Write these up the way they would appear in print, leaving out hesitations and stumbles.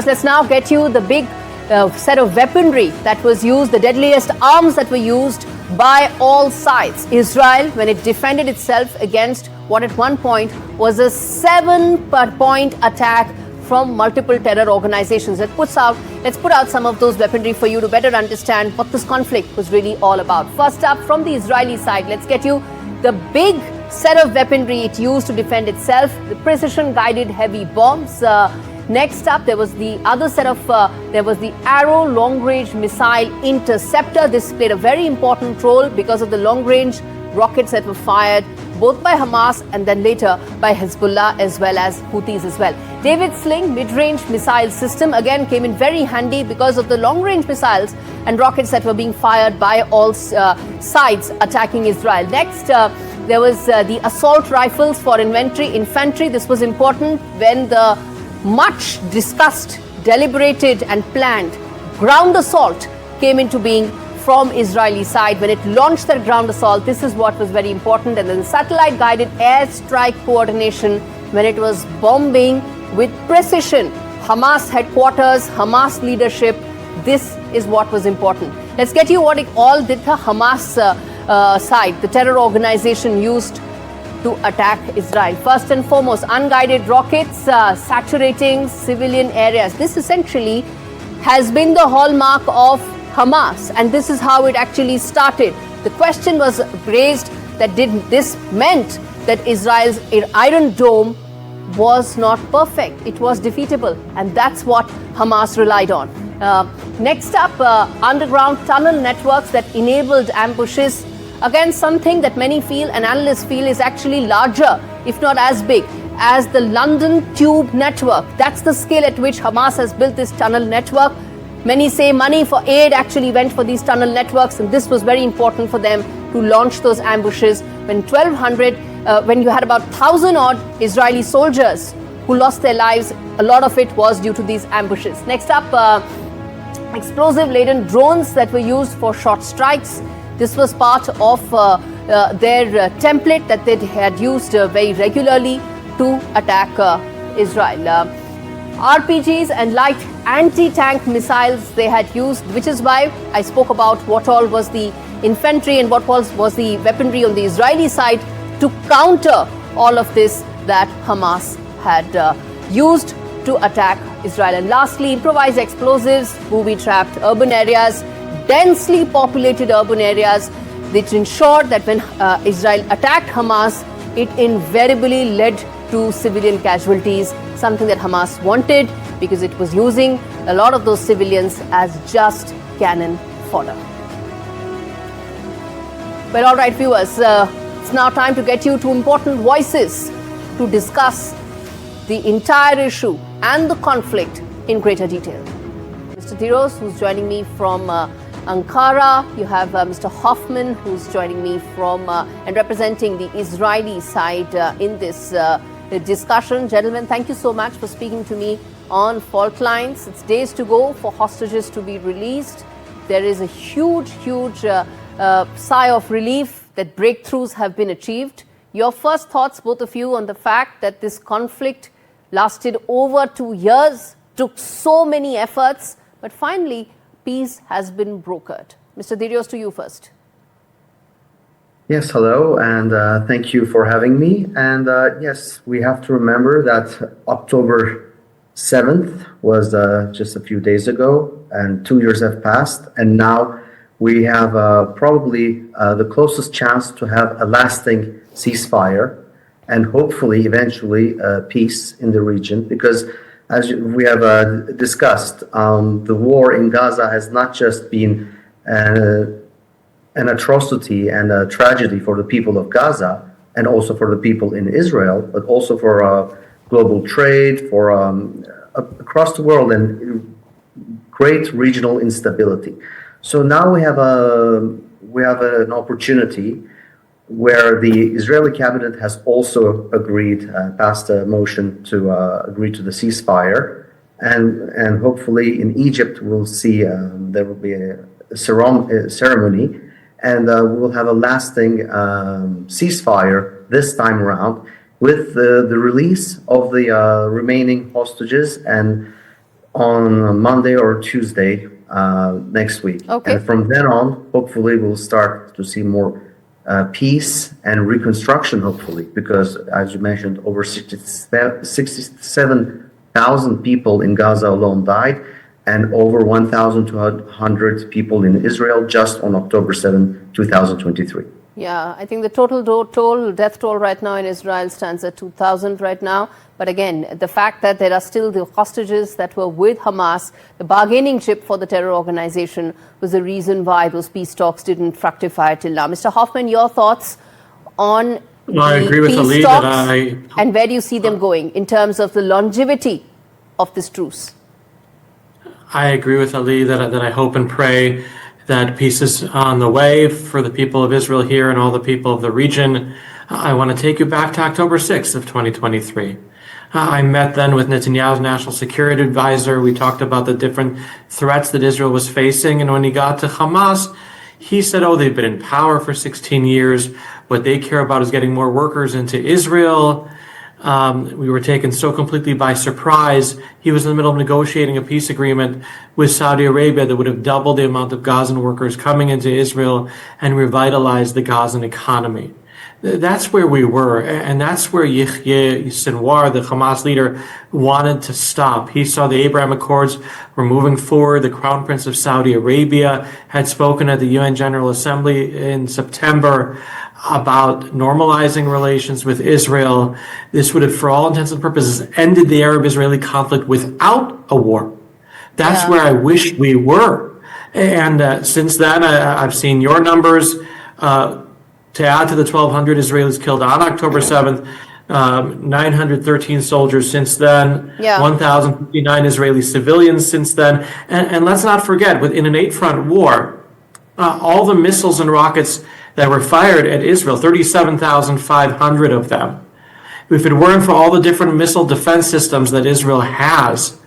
Let's now get you the big set of weaponry that was used, the deadliest arms that were used by all sides. Israel, when it defended itself against what at one point was a 7-point attack from multiple terror organizations. Let's put out some of those weaponry for you to better understand what this conflict was really all about. First up, from the Israeli side, let's get you the big set of weaponry it used to defend itself, the precision-guided heavy bombs. Next up, there was the other set of, there was the Arrow long-range missile interceptor. This played a very important role because of the long-range rockets that were fired both by Hamas and then later by Hezbollah as well as Houthis as well. David Sling mid-range missile system again came in very handy because of the long-range missiles and rockets that were being fired by all sides attacking Israel. Next, there was the assault rifles for infantry. This was important when the much discussed, deliberated and planned ground assault came into being from Israeli side. When it launched their ground assault, this is what was very important. And then satellite guided airstrike coordination when it was bombing with precision Hamas headquarters, Hamas leadership. This is what was important. Let's get you what it all did the Hamas side, the terror organization, used to attack Israel. First and foremost, unguided rockets saturating civilian areas. This essentially has been the hallmark of Hamas, and this is how it actually started. The question was raised that did this meant that Israel's Iron Dome was not perfect. It was defeatable, and that's what Hamas relied on. Next up, underground tunnel networks that enabled ambushes. Again, something that many feel and analysts feel is actually larger, if not as big, as the London Tube network. That's the scale at which Hamas has built this tunnel network. Many say money for aid actually went for these tunnel networks, and this was very important for them to launch those ambushes. When when you had about 1,000 odd Israeli soldiers who lost their lives, a lot of it was due to these ambushes. Next up, explosive-laden drones that were used for short strikes. This was part of their template that they had used very regularly to attack Israel. RPGs and light anti-tank missiles they had used, which is why I spoke about what all was the infantry and what was the weaponry on the Israeli side to counter all of this that Hamas had used to attack Israel. And lastly, improvised explosives, booby-trapped urban areas, densely populated urban areas, which ensured that when Israel attacked Hamas, it invariably led to civilian casualties, something that Hamas wanted because it was using a lot of those civilians as just cannon fodder. Well, all right, viewers, it's now time to get you two important voices to discuss the entire issue and the conflict in greater detail. Mr. Diros, who's joining me from Ankara. You have Mr. Hoffman, who's joining me from and representing the Israeli side in this discussion. Gentlemen, thank you so much for speaking to me on Faultlines. It's days to go for hostages to be released. There is a huge sigh of relief that breakthroughs have been achieved. Your first thoughts, both of you, on the fact that this conflict lasted over 2 years, took so many efforts, but finally peace has been brokered. Mr. Dirios, to you first. Yes, hello, and thank you for having me. And yes, we have to remember that October 7th was just a few days ago, and 2 years have passed, and now we have probably the closest chance to have a lasting ceasefire and hopefully eventually peace in the region, because as we have discussed, the war in Gaza has not just been an atrocity and a tragedy for the people of Gaza and also for the people in Israel, but also for global trade, for across the world, and great regional instability. So now we have an opportunity where the Israeli cabinet has also agreed, passed a motion to agree to the ceasefire, and hopefully in Egypt we'll see there will be a ceremony, and we will have a lasting ceasefire this time around with the release of the remaining hostages and on Monday or Tuesday next week. Okay. And from then on, hopefully, we'll start to see more peace and reconstruction, hopefully, because as you mentioned, over 67,000 people in Gaza alone died, and over 1,200 people in Israel just on October 7, 2023. Yeah, I think the total death toll right now in Israel stands at 2,000 right now. But again, the fact that there are still the hostages that were with Hamas, the bargaining chip for the terror organization, was the reason why those peace talks didn't fructify till now. Mr. Hoffman, your thoughts on I agree with peace Ali talks, that and where do you see them going in terms of the longevity of this truce? I agree with Ali that I hope and pray that peace is on the way for the people of Israel here and all the people of the region. I want to take you back to October 6th of 2023. I met then with Netanyahu's national security advisor. We talked about the different threats that Israel was facing. And when he got to Hamas, he said, oh, they've been in power for 16 years. What they care about is getting more workers into Israel. We were taken so completely by surprise. He was in the middle of negotiating a peace agreement with Saudi Arabia that would have doubled the amount of Gazan workers coming into Israel and revitalized the Gazan economy. That's where we were, and that's where Yahya Sinwar, the Hamas leader, wanted to stop. He saw the Abraham Accords were moving forward. The Crown Prince of Saudi Arabia had spoken at the UN General Assembly in September about normalizing relations with Israel. This would have, for all intents and purposes, ended the Arab-Israeli conflict without a war. That's where I wish we were. And since then, I've seen your numbers. To add to the 1,200 Israelis killed on October 7th, 913 soldiers since then, 1,059 Israeli civilians since then. And let's not forget, within an 8-front war, all the missiles and rockets that were fired at Israel, 37,500 of them. If it weren't for all the different missile defense systems that Israel has,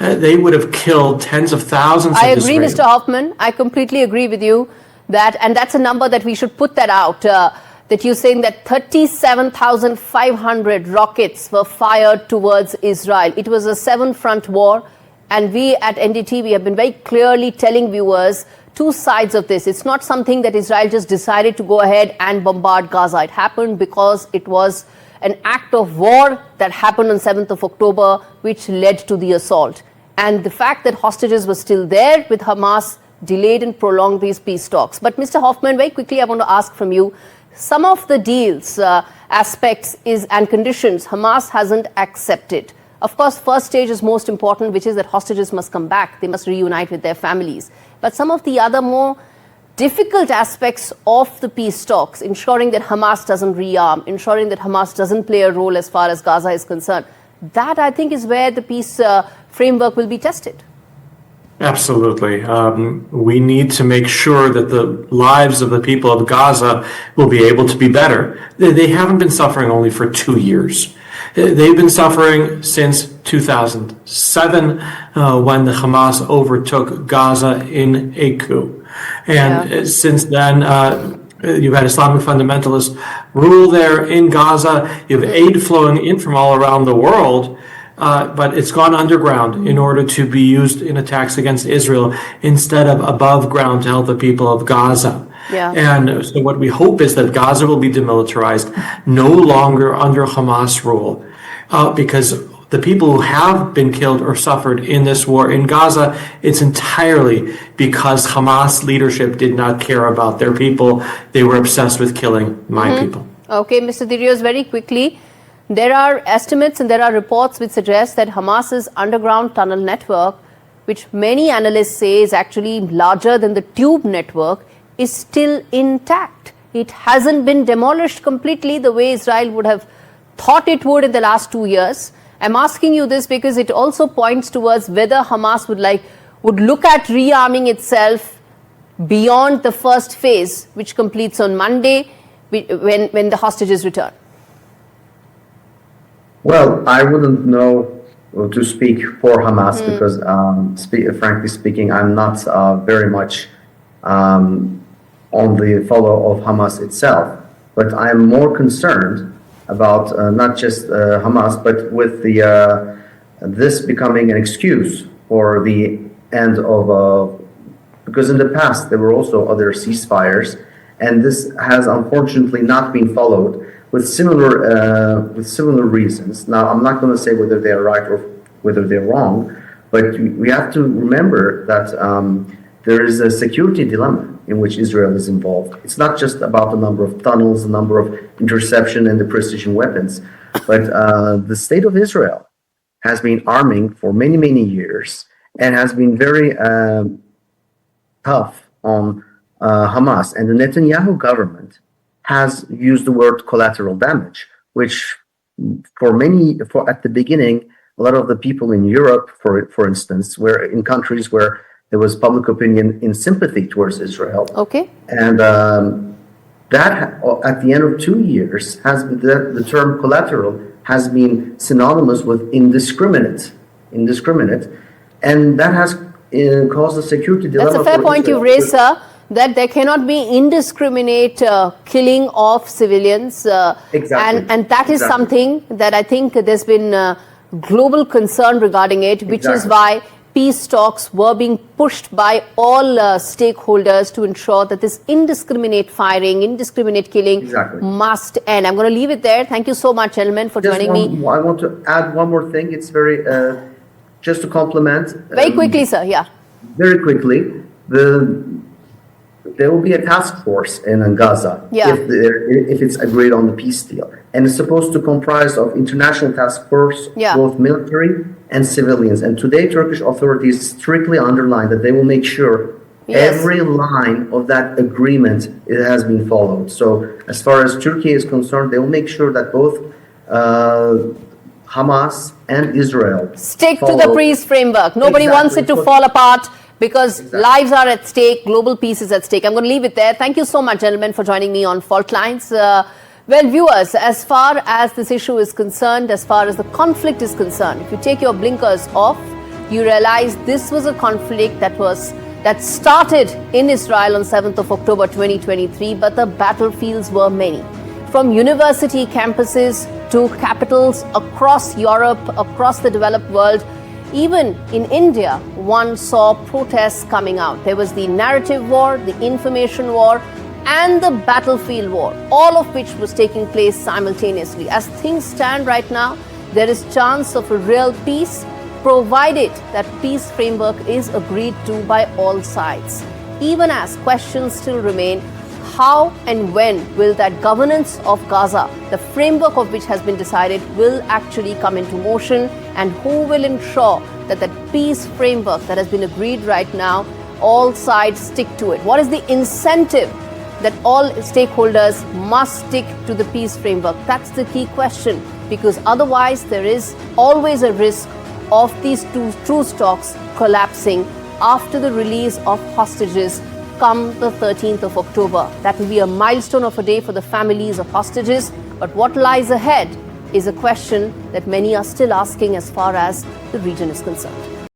they would have killed tens of thousands of Israelis. I agree, Mr. Hoffman. I completely agree with you. And that's a number that we should put that out, that you're saying that 37,500 rockets were fired towards Israel. It was a 7-front war, and we at NDTV have been very clearly telling viewers two sides of this. It's not something that Israel just decided to go ahead and bombard Gaza. It happened because it was an act of war that happened on 7th of October, which led to the assault. And the fact that hostages were still there with Hamas delayed and prolonged these peace talks. But Mr. Hoffman, very quickly, I want to ask from you, some of the deals, aspects and conditions Hamas hasn't accepted. Of course, first stage is most important, which is that hostages must come back. They must reunite with their families. But some of the other more difficult aspects of the peace talks, ensuring that Hamas doesn't rearm, ensuring that Hamas doesn't play a role as far as Gaza is concerned, that I think is where the peace framework will be tested. Absolutely. We need to make sure that the lives of the people of Gaza will be able to be better. They haven't been suffering only for 2 years. They've been suffering since 2007, when the Hamas overtook Gaza in a coup. And since then, you've had Islamic fundamentalist rule there in Gaza. You have aid flowing in from all around the world. But it's gone underground in order to be used in attacks against Israel instead of above ground to help the people of Gaza. And so what we hope is that Gaza will be demilitarized, no longer under Hamas rule, because the people who have been killed or suffered in this war in Gaza, it's entirely because Hamas leadership did not care about their people. They were obsessed with killing my people. Okay, Mr. Dirios, very quickly. There are estimates and there are reports which suggest that Hamas's underground tunnel network, which many analysts say is actually larger than the tube network, is still intact. It hasn't been demolished completely the way Israel would have thought it would in the last 2 years. I'm asking you this because it also points towards whether Hamas would look at rearming itself beyond the first phase, which completes on Monday when the hostages return. Well, I wouldn't know to speak for Hamas because, frankly speaking, I'm not very much on the follow of Hamas itself. But I'm more concerned about not just Hamas, but with this becoming an excuse for the end of, because in the past there were also other ceasefires, and this has unfortunately not been followed with similar reasons. Now, I'm not going to say whether they are right or whether they're wrong, but we have to remember that there is a security dilemma in which Israel is involved. It's not just about the number of tunnels, the number of interception and the precision weapons, but the state of Israel has been arming for many, many years and has been very tough on Hamas. And the Netanyahu government has used the word collateral damage, which at the beginning, a lot of the people in Europe, for instance, were in countries where there was public opinion in sympathy towards Israel. Okay. And that, at the end of 2 years, the term collateral has been synonymous with indiscriminate, and that has caused a security dilemma. That's a fair point you raised, sir, that there cannot be indiscriminate killing of civilians. Exactly. And that is something that I think there's been global concern regarding it, which is why peace talks were being pushed by all stakeholders to ensure that this indiscriminate firing, indiscriminate killing must end. I'm going to leave it there. Thank you so much, gentlemen, for joining me. I want to add one more thing. It's very, just to complement. Very quickly, sir, yeah. Very quickly. There will be a task force in Gaza if it's agreed on the peace deal. And it's supposed to comprise of international task force, both military and civilians. And today, Turkish authorities strictly underline that they will make sure every line of that agreement has been followed. So as far as Turkey is concerned, they will make sure that both Hamas and Israel stick to the peace framework. Nobody wants it to fall apart, because lives are at stake, global peace is at stake. I'm going to leave it there. Thank you so much, gentlemen, for joining me on Faultlines. Well, viewers, as far as this issue is concerned, as far as the conflict is concerned, if you take your blinkers off, you realize this was a conflict that started in Israel on 7th of October 2023, but the battlefields were many. From university campuses to capitals across Europe, across the developed world, even in India, one saw protests coming out. There was the narrative war, the information war, and the battlefield war, all of which was taking place simultaneously. As things stand right now, there is chance of a real peace, provided that peace framework is agreed to by all sides. Even as questions still remain, how and when will that governance of Gaza, the framework of which has been decided, will actually come into motion, and who will ensure that that peace framework that has been agreed right now, all sides stick to it? What is the incentive that all stakeholders must stick to the peace framework? That's the key question, because otherwise there is always a risk of these two truce talks collapsing after the release of hostages come the 13th of October. That will be a milestone of a day for the families of hostages. But what lies ahead is a question that many are still asking as far as the region is concerned.